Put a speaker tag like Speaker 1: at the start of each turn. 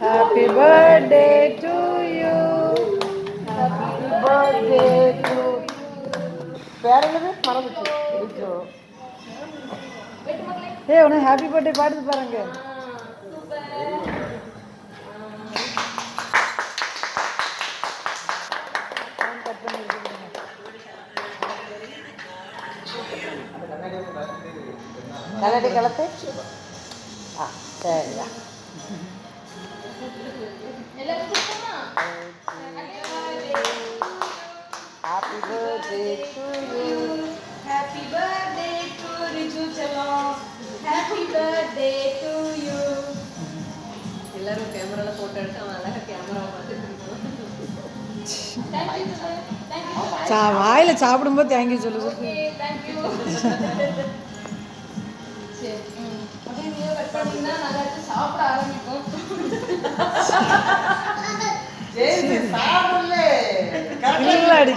Speaker 1: Happy birthday to you. Happy birthday to பேரங்களே மறந்துச்சு ஐயோ ஏய் உன ஹாப்பி பர்த்டே பாடுது பாருங்க கண்ணாடி கலத்து ஆ சரியா Happy birthday to you.
Speaker 2: Happy birthday to Riju Chalon. Happy birthday to you. எல்லாரும் கேமரால போட்டோ எடுத்து அழகா கேமரா பார்த்துட்டு Thank you sir. Thank you.
Speaker 1: வாயில சாப்பிடும்போது தேங்க் யூ சொல்லு
Speaker 2: Okay, thank you. சரி. அப்படியே நீங்க கட் பண்ணீங்கன்னா நல்லா இருக்கு சாப்பிட ஆரம்பிக்கும்.
Speaker 1: கில்லாடி